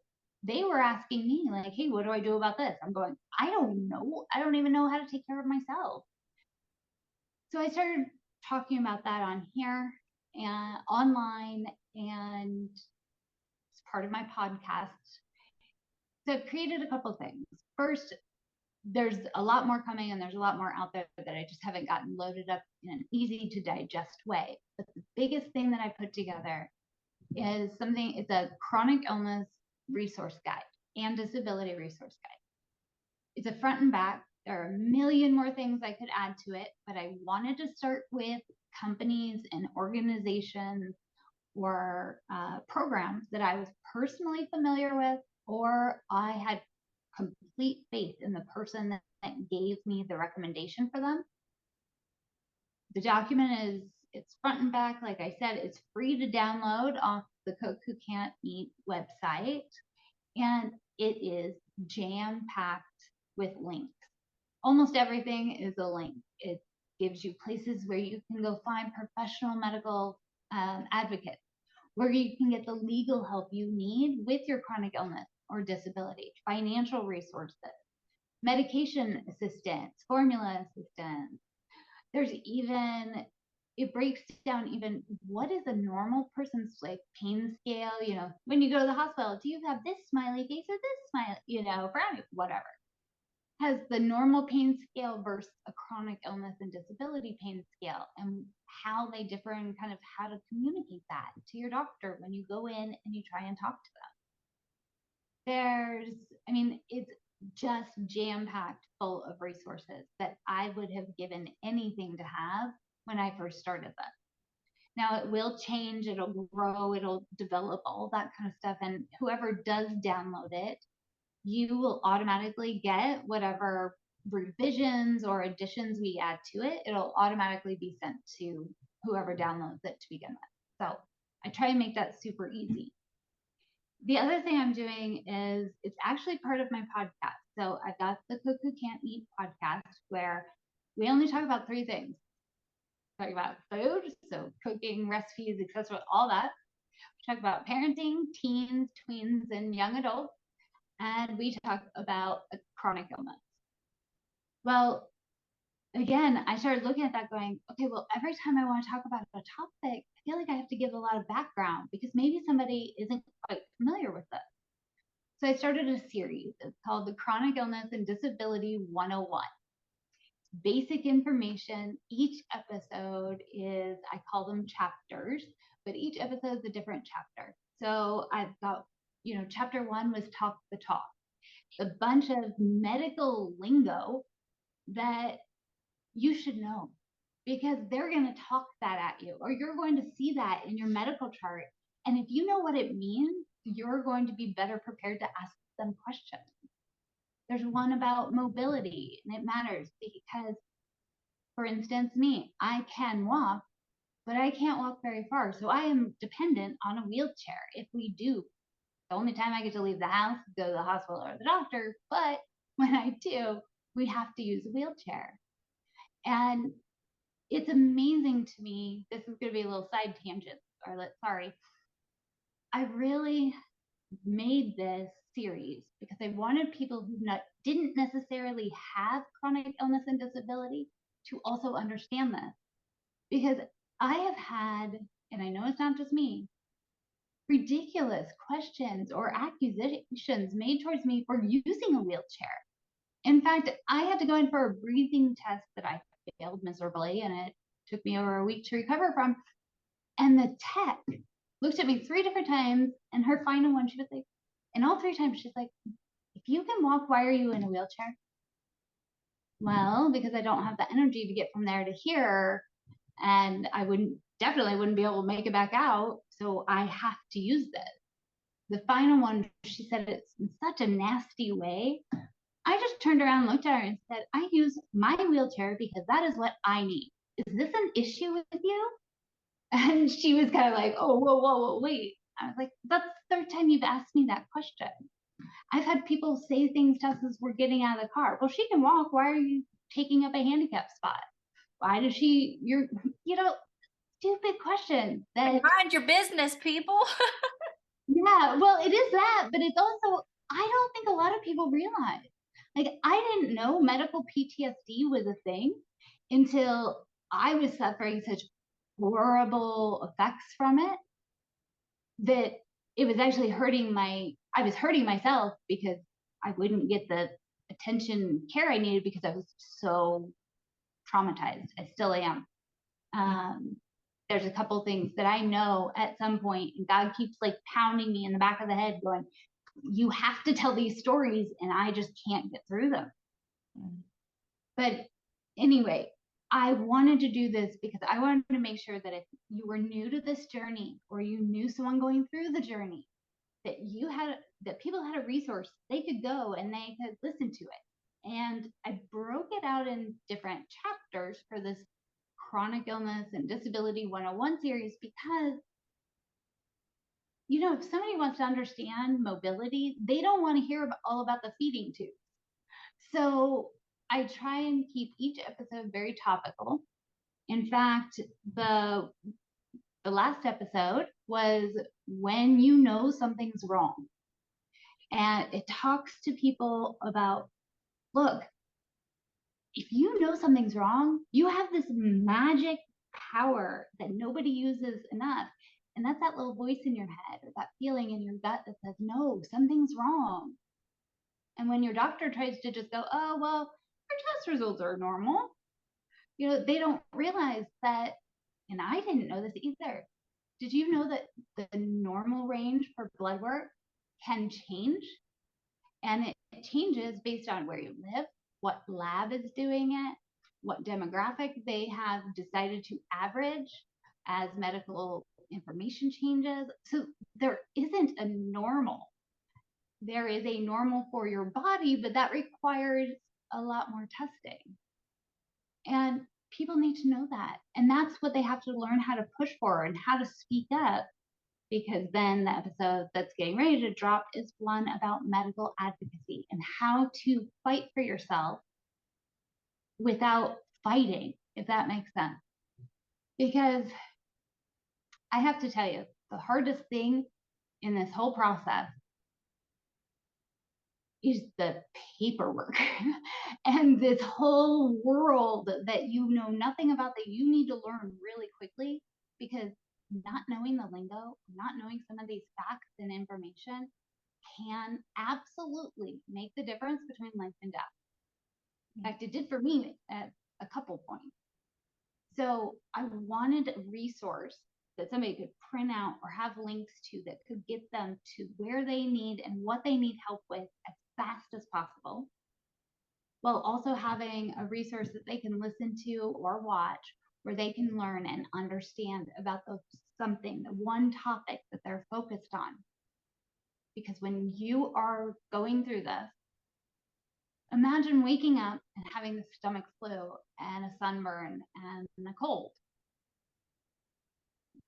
they were asking me, like, hey, what do I do about this? I'm going, I don't know. I don't even know how to take care of myself. So I started talking about that on here and online, and it's part of my podcast. So I've created a couple things. First, there's a lot more coming, and there's a lot more out there that I just haven't gotten loaded up in an easy to digest way. But the biggest thing that I put together is something, it's a chronic illness resource guide and disability resource guide. It's a front and back. There are a million more things I could add to it, but I wanted to start with companies and organizations or programs that I was personally familiar with, or I had complete faith in the person that gave me the recommendation for them. The document it's front and back. Like I said, it's free to download off the Cook Who Can't Eat website, and it is jam-packed with links. Almost everything is a link. It gives you places where you can go find professional medical advocates, where you can get the legal help you need with your chronic illness or disability, financial resources, medication assistance, formula assistance. There's even, it breaks down even what is a normal person's like pain scale. You know, when you go to the hospital, do you have this smiley face or this smile, you know, frowny, whatever. Has the normal pain scale versus a chronic illness and disability pain scale, and how they differ, and kind of how to communicate that to your doctor when you go in and you try and talk to them. It's just jam-packed full of resources that I would have given anything to have when I first started this. Now it will change, it'll grow, it'll develop, all that kind of stuff. And whoever does download it, you will automatically get whatever revisions or additions we add to it. It'll automatically be sent to whoever downloads it to begin with. So I try and make that super easy. The other thing I'm doing is, it's actually part of my podcast. So I've got the Cook Who Can't Eat podcast, where we only talk about 3 things. Talk about food, so cooking, recipes, etc., all that. We talk about parenting, teens, tweens, and young adults. And we talk about a chronic illness. Well, again, I started looking at that going, okay, well, every time I want to talk about a topic, I feel like I have to give a lot of background because maybe somebody isn't quite familiar with it. So I started a series. It's called the Chronic Illness and Disability 101. Basic information. Each episode is, I call them chapters, but each episode is a different chapter. So I've got, chapter 1 was Talk the Talk, a bunch of medical lingo that you should know, because they're going to talk that at you, or you're going to see that in your medical chart. And if you know what it means, you're going to be better prepared to ask them questions. There's one about mobility, and it matters because for instance, me, I can walk, but I can't walk very far. So I am dependent on a wheelchair. If we do, the only time I get to leave the house is go to the hospital or the doctor. But when I do, we have to use a wheelchair. And it's amazing to me. This is going to be a little side tangent, or sorry. I really made this series because I wanted people who didn't necessarily have chronic illness and disability to also understand this. Because I have had, and I know it's not just me, ridiculous questions or accusations made towards me for using a wheelchair. In fact, I had to go in for a breathing test that I failed miserably, and it took me over a week to recover from. And the tech looked at me 3 different times, and her final one, she was like, and all 3 times she's like, if you can walk, why are you in a wheelchair? Well, because I don't have the energy to get from there to here, and I definitely wouldn't be able to make it back out. So I have to use this. The final one, she said it in such a nasty way. I just turned around, looked at her, and said, I use my wheelchair because that is what I need. Is this an issue with you? And she was kind of like, oh, whoa, wait. I was like, that's the 3rd time you've asked me that question. I've had people say things to us as we're getting out of the car. Well, she can walk. Why are you taking up a handicap spot? Why does you're, stupid questions that. Mind your business, people. Yeah, well, it is that, but it's also, I don't think a lot of people realize. Like, I didn't know medical PTSD was a thing until I was suffering such horrible effects from it that it was actually I was hurting myself because I wouldn't get the attention and care I needed because I was so traumatized. I still am. There's a couple things that I know at some point, and God keeps like pounding me in the back of the head going, you have to tell these stories, and I just can't get through them. But anyway, I wanted to do this because I wanted to make sure that if you were new to this journey or you knew someone going through the journey, that people had a resource they could go and they could listen to it. And I broke it out in different chapters for this Chronic Illness and Disability 101 series because, if somebody wants to understand mobility, they don't want to hear all about the feeding tube. So I try and keep each episode very topical. In fact, the last episode was when you know something's wrong. And it talks to people about, look, if you know something's wrong, you have this magic power that nobody uses enough. And that's that little voice in your head or that feeling in your gut that says, no, something's wrong. And when your doctor tries to just go, oh, well, your test results are normal, they don't realize that, and I didn't know this either. Did you know that the normal range for blood work can change? And it changes based on where you live, what lab is doing it, what demographic they have decided to average as medical information changes. So there isn't a normal. There is a normal for your body, but that requires a lot more testing. And people need to know that. And that's what they have to learn how to push for and how to speak up, because then the episode that's getting ready to drop is one about medical advocacy and how to fight for yourself without fighting, if that makes sense. Because I have to tell you, the hardest thing in this whole process is the paperwork and this whole world that you know nothing about, that you need to learn really quickly, because not knowing the lingo, not knowing some of these facts and information can absolutely make the difference between life and death. In fact, it did for me at a couple points. So I wanted a resource that somebody could print out or have links to that could get them to where they need and what they need help with as fast as possible, while also having a resource that they can listen to or watch where they can learn and understand about the one topic that they're focused on. Because when you are going through this, imagine waking up and having the stomach flu and a sunburn and a cold.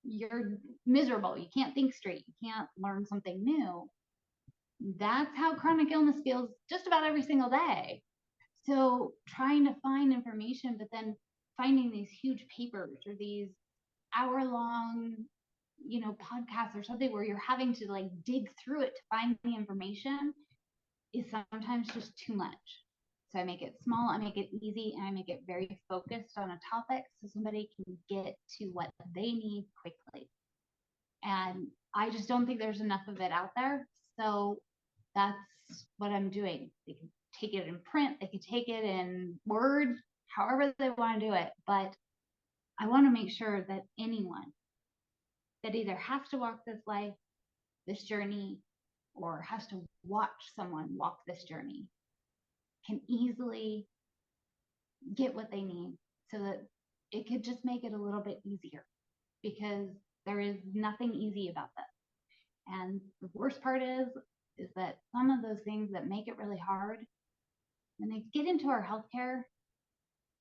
You're miserable. You can't think straight. You can't learn something new. That's how chronic illness feels just about every single day. So trying to find information, but then finding these huge papers or these hour-long, podcasts or something where you're having to like dig through it to find the information is sometimes just too much. So I make it small, I make it easy, and I make it very focused on a topic so somebody can get to what they need quickly. And I just don't think there's enough of it out there. So that's what I'm doing. They can take it in print, they can take it in Word, however they want to do it. But I want to make sure that anyone that either has to walk this life, this journey, or has to watch someone walk this journey can easily get what they need so that it could just make it a little bit easier, because there is nothing easy about this. And the worst part is that some of those things that make it really hard, when they get into our healthcare,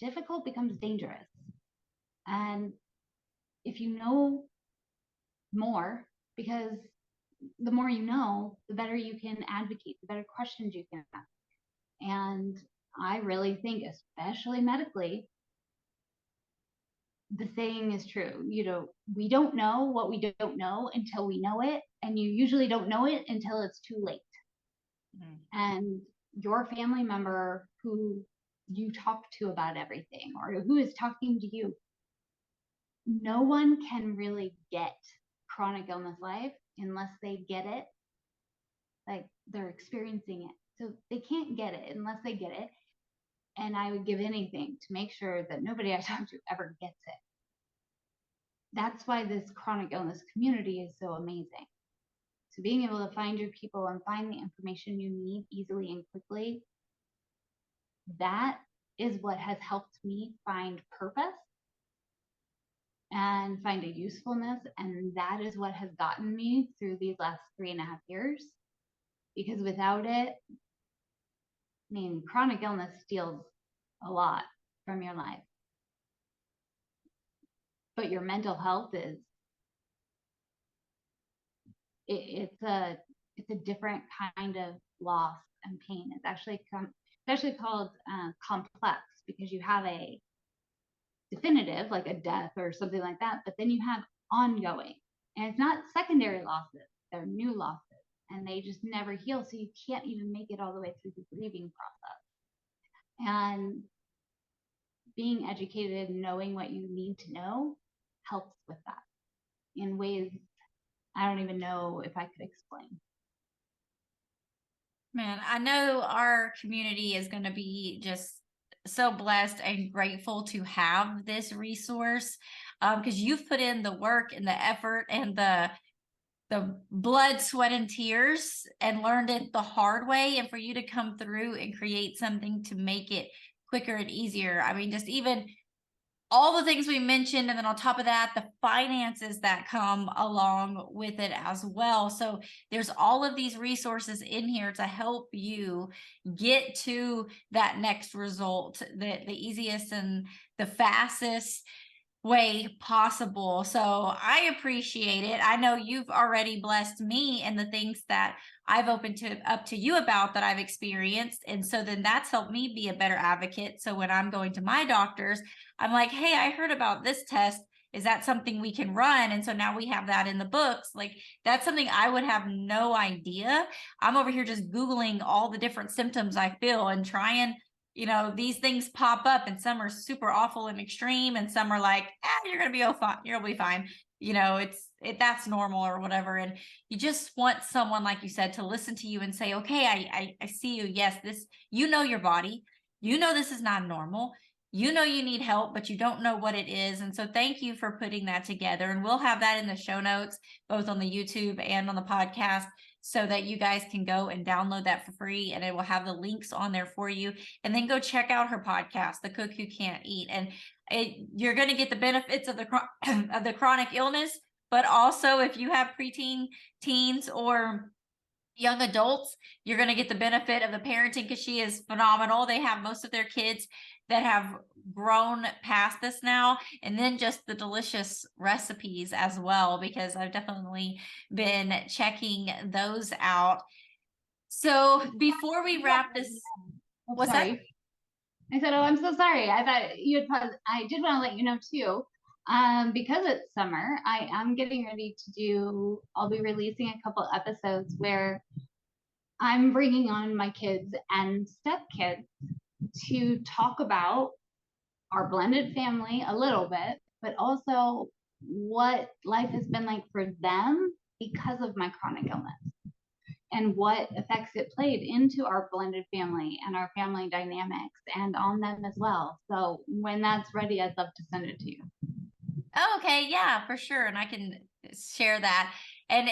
difficult becomes dangerous. And if you know more, because the more you know, the better you can advocate, the better questions you can ask. And I really think, especially medically, the saying is true. We don't know what we don't know until we know it. And you usually don't know it until it's too late. Mm-hmm. And your family member who you talk to about everything, or who is talking to you, no one can really get chronic illness life unless they get it, like they're experiencing it. So they can't get it unless they get it. And I would give anything to make sure that nobody I talk to ever gets it. That's why this chronic illness community is so amazing. So being able to find your people and find the information you need easily and quickly, that is what has helped me find purpose and find a usefulness. And that is what has gotten me through these last 3.5 years. Because without it, chronic illness steals a lot from your life. But your mental health is, it's a different kind of loss and pain. It's actually called complex, because you have a definitive, like a death or something like that, but then you have ongoing. And it's not secondary losses, they're new losses. And they just never heal, so you can't even make it all the way through the grieving process. And being educated and knowing what you need to know helps with that in ways I don't even know if I could explain. Man, I know our community is going to be just so blessed and grateful to have this resource, because you've put in the work and the effort and the blood, sweat, and tears and learned it the hard way. And for you to come through and create something to make it quicker and easier. I mean, just even all the things we mentioned, and then on top of that, the finances that come along with it as well. So there's all of these resources in here to help you get to that next result, the easiest and the fastest way possible. So I appreciate it. I know you've already blessed me and the things that I've opened up to you about that I've experienced. And so then that's helped me be a better advocate. So when I'm going to my doctors, I'm like, hey, I heard about this test. Is that something we can run? And so now we have that in the books. Like, that's something I would have no idea. I'm over here just Googling all the different symptoms I feel and trying, these things pop up, and some are super awful and extreme, and some are like, you're going to be fine. You're going to be fine. That's normal or whatever. And you just want someone, like you said, to listen to you and say, okay, I see you. Yes, your body, this is not normal. You need help, but you don't know what it is. And so thank you for putting that together. And we'll have that in the show notes, both on the YouTube and on the podcast, so that you guys can go and download that for free. And it will have the links on there for you. And then go check out her podcast, The Cook Who Can't Eat. And you're going to get the benefits of the chronic illness, but also if you have preteen, teens, or young adults, you're going to get the benefit of the parenting because she is phenomenal. They have most of their kids that have grown past this now, and then just the delicious recipes as well, because I've definitely been checking those out. So before we wrap this, Oh, what's that? sorry. I said, oh, I'm so sorry. I thought you had paused. I did want to let you know too, because it's summer, I am getting ready to I'll be releasing a couple episodes where I'm bringing on my kids and stepkids to talk about our blended family a little bit, but also what life has been like for them because of my chronic illness and what effects it played into our blended family and our family dynamics and on them as well. So when that's ready, I'd love to send it to you. Oh, okay, yeah, for sure, and I can share that. And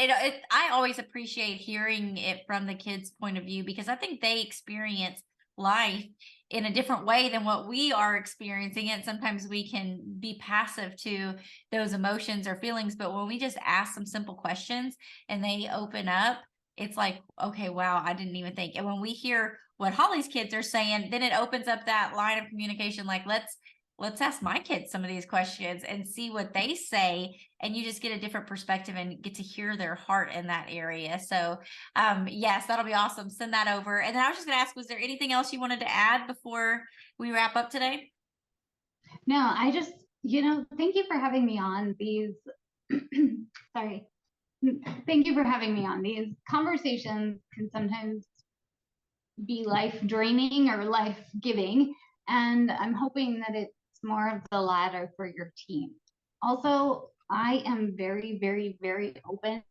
I always appreciate hearing it from the kids' point of view, because I think they experience life in a different way than what we are experiencing it. Sometimes we can be passive to those emotions or feelings, but when we just ask some simple questions and they open up, it's like, okay, wow, I didn't even think. And when we hear what Holly's kids are saying, then it opens up that line of communication, like, let's ask my kids some of these questions and see what they say, and you just get a different perspective and get to hear their heart in that area. So yes, that'll be awesome. Send that over. And then I was just going to ask, was there anything else you wanted to add before we wrap up today? No, I just, thank you for having me on these. Sorry. Thank you for having me on. These conversations can sometimes be life draining or life giving, and I'm hoping that it's more of the latter for your team. Also, I am very, very, very open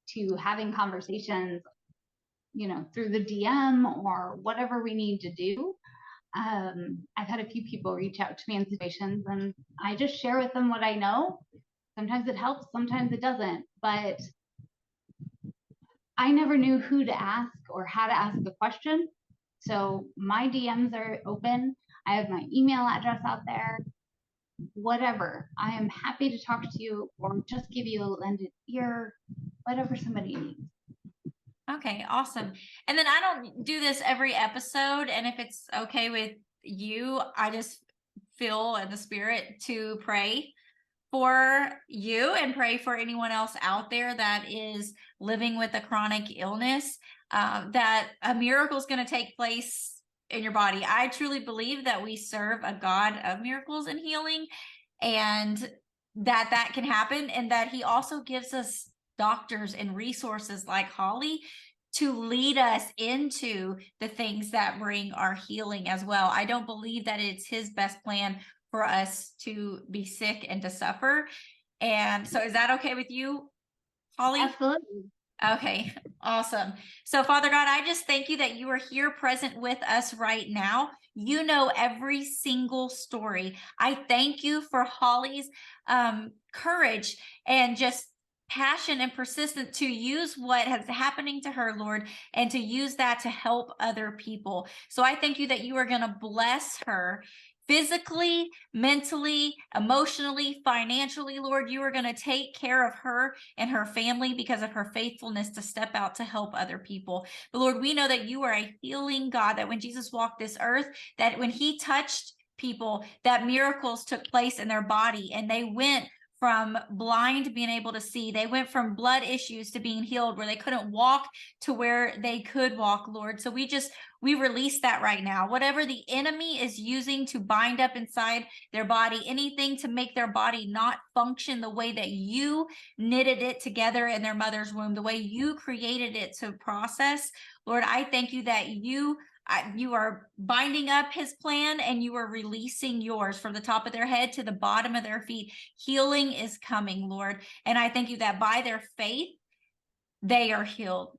to having conversations, through the DM or whatever we need to do. I've had a few people reach out to me in situations, and I just share with them what I know. Sometimes it helps, sometimes it doesn't, but I never knew who to ask or how to ask the question. So my DMs are open. I have my email address out there. Whatever. I am happy to talk to you or just give you a lended ear, whatever somebody needs. Okay, awesome. And then I don't do this every episode, and if it's okay with you, I just feel in the spirit to pray for you and pray for anyone else out there that is living with a chronic illness, that a miracle is going to take place in your body. I truly believe that we serve a God of miracles and healing, and that can happen, and that he also gives us doctors and resources like Holly to lead us into the things that bring our healing as well. I don't believe that it's his best plan for us to be sick and to suffer. And so is that okay with you, Holly? Absolutely. Okay, awesome. So Father God, I just thank you that you are here present with us right now. You know every single story. I thank you for Holly's courage and just passion and persistence to use what is happening to her, Lord, and to use that to help other people. So I thank you that you are going to bless her physically, mentally, emotionally, financially, Lord. You are going to take care of her and her family because of her faithfulness to step out to help other people. But Lord, we know that you are a healing God, that when Jesus walked this earth, that when he touched people, that miracles took place in their body, and they went from blind to being able to see. They went from blood issues to being healed, where they couldn't walk to where they could walk, Lord. So we release that right now. Whatever the enemy is using to bind up inside their body, anything to make their body not function the way that you knitted it together in their mother's womb, the way you created it to process, Lord, I thank you that you are binding up his plan, and you are releasing yours from the top of their head to the bottom of their feet. Healing is coming, Lord. And I thank you that by their faith, they are healed.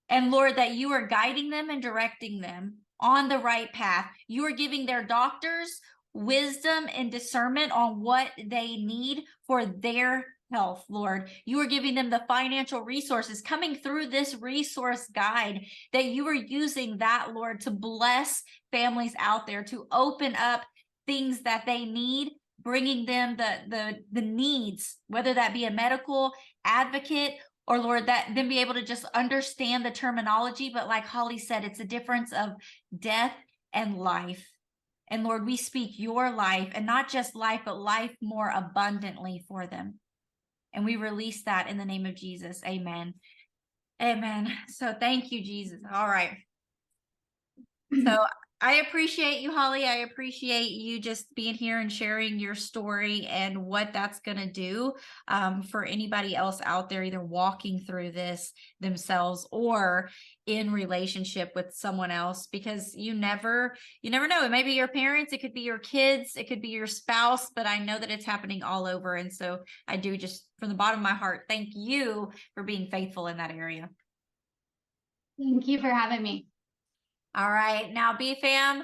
And Lord, that you are guiding them and directing them on the right path. You are giving their doctors wisdom and discernment on what they need for their health, Lord. You are giving them the financial resources coming through this resource guide, that you are using that, Lord, to bless families out there, to open up things that they need, bringing them the needs, whether that be a medical advocate or Lord, that then be able to just understand the terminology. But like Holly said, it's a difference of death and life. And Lord, we speak your life, and not just life, but life more abundantly for them. And we release that in the name of Jesus. Amen. Amen. So thank you, Jesus. All right. So I appreciate you, Holly. I appreciate you just being here and sharing your story and what that's going to do for anybody else out there, either walking through this themselves or in relationship with someone else, because you never know. It may be your parents, it could be your kids, it could be your spouse, but I know that it's happening all over. And so I do, just from the bottom of my heart, thank you for being faithful in that area. Thank you for having me. All right, now BFAM,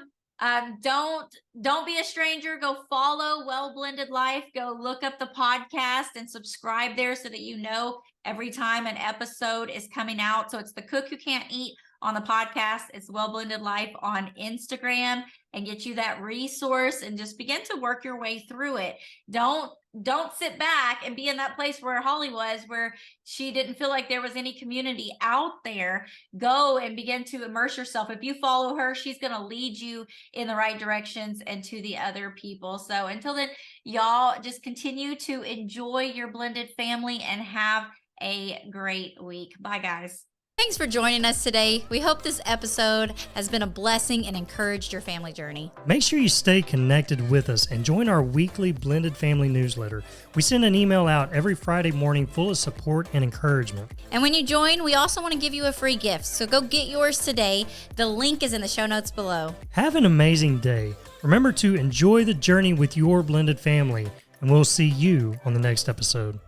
don't be a stranger. Go follow Well Blended Life. Go look up the podcast and subscribe there so that you know every time an episode is coming out. So it's The Cook Who Can't Eat on the podcast. It's Well Blended Life on Instagram, and get you that resource and just begin to work your way through it. Don't sit back and be in that place where Holly was, where she didn't feel like there was any community out there. Go and begin to immerse yourself. If you follow her, she's going to lead you in the right directions and to the other people. So until then, y'all just continue to enjoy your blended family and have a great week. Bye, guys. Thanks for joining us today. We hope this episode has been a blessing and encouraged your family journey. Make sure you stay connected with us and join our weekly Blended Family newsletter. We send an email out every Friday morning full of support and encouragement. And when you join, we also want to give you a free gift. So go get yours today. The link is in the show notes below. Have an amazing day. Remember to enjoy the journey with your blended family, and we'll see you on the next episode.